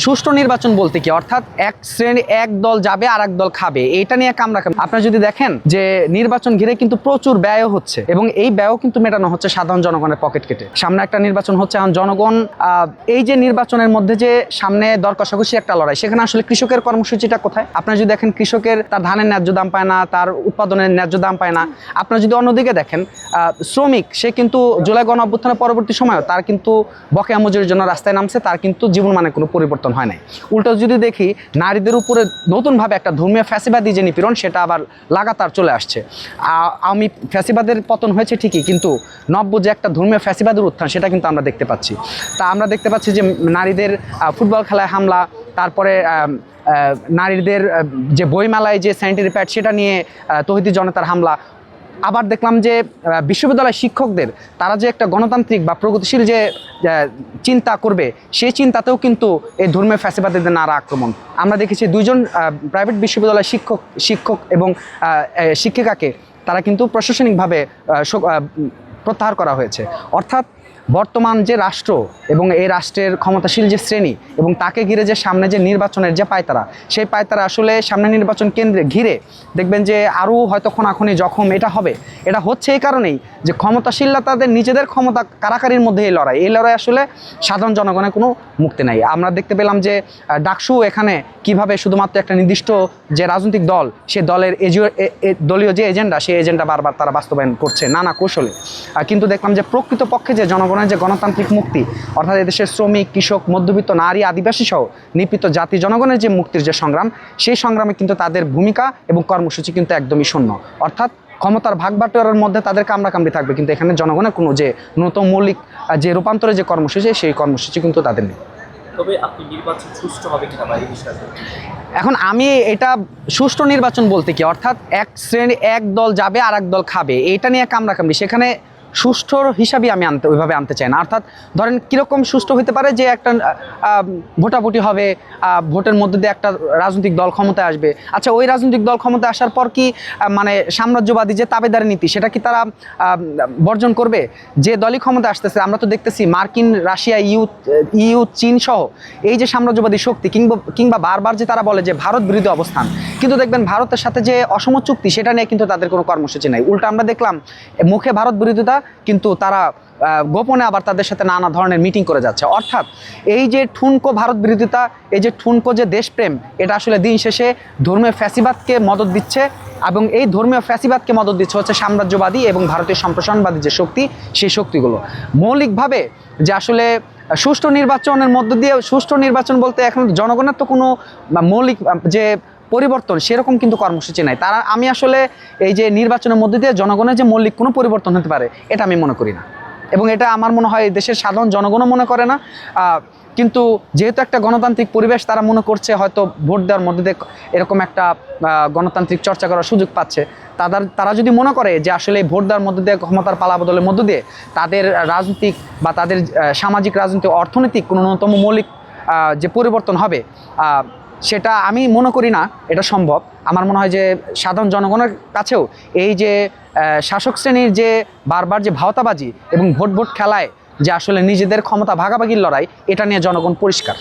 সুষ্ঠু নির্বাচন বলতে কি, অর্থাৎ এক দল যাবে আর এক দল খাবে, এটা নিয়ে কামড়াকামড়ি। আপনারা যদি দেখেন যে নির্বাচন ঘিরে কিন্তু প্রচুর ব্যয় হচ্ছে এবং এই ব্যয়ও কিন্তু মেটানো হচ্ছে সাধারণ জনগণের পকেট কেটে। সামনে একটা নির্বাচন হচ্ছে, এখন জনগণ এই যে নির্বাচনের মধ্যে যে সামনে দর কষাকষি একটা লড়াই, সেখানে আসলে কৃষকের কর্মসূচিটা কোথায়? আপনারা যদি দেখেন কৃষকের তার ধানের ন্যায্য দাম পায় না, তার উৎপাদনের ন্যায্য দাম পায় না। আপনারা যদি অন্যদিকে দেখেন শ্রমিক, সে কিন্তু জুলাই গণ অভ্যুত্থানের পরবর্তী সময় তার কিন্তু বকেয়া মজুরির জন্য রাস্তায় নামছে, তার কিন্তু জীবনমানে কোনো পরিবর্তন হয় নাই। উল্টো যদি দেখি নারীদের উপরে নতুনভাবে একটা ধর্মীয় ফ্যাসিবাদী যে নিপীড়ন, সেটা আবার লাগাতার চলে আসছে। আমি ফ্যাসিবাদের পতন হয়েছে ঠিকই, কিন্তু নব্য যে একটা ধর্মীয় ফ্যাসিবাদের উত্থান, সেটা কিন্তু আমরা দেখতে পাচ্ছি। তা আমরা দেখতে পাচ্ছি যে নারীদের ফুটবল খেলায় হামলা, তারপরে নারীদের যে বইমেলায় যে স্যানিটারি প্যাড সেটা নিয়ে তৌহিদি জনতার হামলা। আবার দেখলাম যে বিশ্ববিদ্যালয়ের শিক্ষকদের তারা যে একটা গণতান্ত্রিক বা প্রগতিশীল যে চিন্তা করবে, সেই চিন্তাতেও কিন্তু এই ধর্মীয় ফ্যাসিবাদীদের নানা আক্রমণ। আমরা দেখেছি দুইজন প্রাইভেট বিশ্ববিদ্যালয়ের শিক্ষক এবং শিক্ষিকাকে তারা কিন্তু প্রশাসনিকভাবে প্রত্যাহার করা হয়েছে। অর্থাৎ বর্তমান যে রাষ্ট্র এবং এই রাষ্ট্রের ক্ষমতাশীল যে শ্রেণী এবং তাকে ঘিরে যে সামনে যে নির্বাচনের যে পায়তারা, সেই পায়তারা আসলে সামনে নির্বাচন কেন্দ্রে ঘিরে দেখবেন যে আরও হয়তো খোনাখুনি জখম এটা হবে। এটা হচ্ছে এই কারণেই যে ক্ষমতাশীলরা তাদের নিজেদের ক্ষমতা কারাকারির মধ্যে এই লড়াই আসলে সাধারণ জনগণের কোনো মুক্তি নাই। আমরা দেখতে পেলাম যে ডাকসু এখানে কিভাবে শুধুমাত্র একটা নির্দিষ্ট যে রাজনৈতিক দল, সে দলের দলীয় যে এজেন্ডা, সেই এজেন্ডা বারবার তারা বাস্তবায়ন করছে নানা কৌশলে। কিন্তু দেখলাম যে প্রকৃতপক্ষে যে জনগণের যে গণতান্ত্রিক মুক্তি, অর্থাৎ এদেশের শ্রমিক, কৃষক, মধ্যবিত্ত, নারী, আদিবাসী সহ নিপীড়িত জাতি জনগণের যে মুক্তির যে সংগ্রাম, সেই সংগ্রামে কিন্তু তাদের ভূমিকা এবং কর্মসূচি কিন্তু একদমই শূন্য। অর্থাৎ ক্ষমতার ভাগবাটোয়ারার মধ্যে তাদের কামড়াকামড়ি থাকবে, কিন্তু এখানে জনগণের কোনো যে নতুন মৌলিক যে রূপান্তরের যে কর্মসূচি, সেই কর্মসূচি কিন্তু তাদের নেই। তবে আপনি নির্বাচন সুষ্ঠু হবে কিনা বা এই বিষয়ে এখন আমি এটা সুষ্ঠু নির্বাচন বলতে কি, অর্থাৎ এক দল যাবে আর এক দল খাবে, এটা নিয়ে কামড়াকামড়ি, সেখানে সুষ্ঠুর হিসাবে আমি ওইভাবে আনতে চাই না। অর্থাৎ ধরেন কীরকম সুষ্ঠু হতে পারে যে একটা ভোটাভুটি হবে, ভোটের মধ্যে দিয়ে একটা রাজনৈতিক দল ক্ষমতায় আসবে। আচ্ছা, ওই রাজনৈতিক দল ক্ষমতায় আসার পর কি মানে সাম্রাজ্যবাদী যে তাবেদারি নীতি, সেটা কি তারা বর্জন করবে? যে দলই ক্ষমতায় আসতেছে, আমরা তো দেখতেছি মার্কিন, রাশিয়া, ইউ, চীন সহ এই যে সাম্রাজ্যবাদী শক্তি, কিংবা বারবার যে তারা বলে যে ভারত বিরোধী অবস্থান, কিন্তু দেখবেন ভারতের সাথে যে অসম চুক্তি, সেটা নিয়ে কিন্তু তাদের কোনো কর্মসূচি নাই। উল্টা আমরা দেখলাম মুখে ভারত বিরোধিতা, কিন্তু তারা গোপনে আবার তাদের সাথে নানা ধরনের মিটিং করে যাচ্ছে। অর্থাৎ এই যে ঠুনকো ভারত বিরোধিতা, এই যে ঠুনকো যে দেশপ্রেম, এটা আসলে দিন শেষে ধর্মীয় ফ্যাসিবাদকে মদত দিচ্ছে, এবং এই ধর্মীয় ফ্যাসিবাদকে মদত দিচ্ছে হচ্ছে সাম্রাজ্যবাদী এবং ভারতীয় সম্প্রসারণবাদী যে শক্তি, সেই শক্তিগুলো। মৌলিকভাবে যে আসলে সুষ্ঠু নির্বাচনের মধ্য দিয়ে, সুষ্ঠু নির্বাচন বলতে এখন জনগণের তো কোনো মৌলিক যে পরিবর্তন সেরকম কিন্তু কর্মসূচি নাই। আমি আসলে এই যে নির্বাচনের মধ্যে দিয়ে জনগণের যে মৌলিক কোনো পরিবর্তন হতে পারে, এটা আমি মনে করি না, এবং এটা আমার মনে হয় দেশের সাধারণ জনগণও মনে করে না। কিন্তু যেহেতু একটা গণতান্ত্রিক পরিবেশ তারা মনে করছে, হয়তো ভোট দেওয়ার মধ্যে দিয়ে এরকম একটা গণতান্ত্রিক চর্চা করার সুযোগ পাচ্ছে, তারা যদি মনে করে যে আসলে ভোট দেওয়ার মধ্যে দিয়ে ক্ষমতার পালাবদলের মধ্য দিয়ে তাদের রাজনৈতিক বা তাদের সামাজিক, রাজনৈতিক, অর্থনৈতিক কোনো ন্যূনতম মৌলিক যে পরিবর্তন হবে, সেটা আমি মনে করি না এটা সম্ভব। আমার মনে হয় যে সাধারণ জনগণের কাছেও এই যে শাসক শ্রেণীর যে বারবার যে ভাওতাবাজি এবং ভোট খেলায় যে আসলে নিজেদের ক্ষমতা ভাগাভাগির লড়াই, এটা নিয়ে জনগণ পরিষ্কার।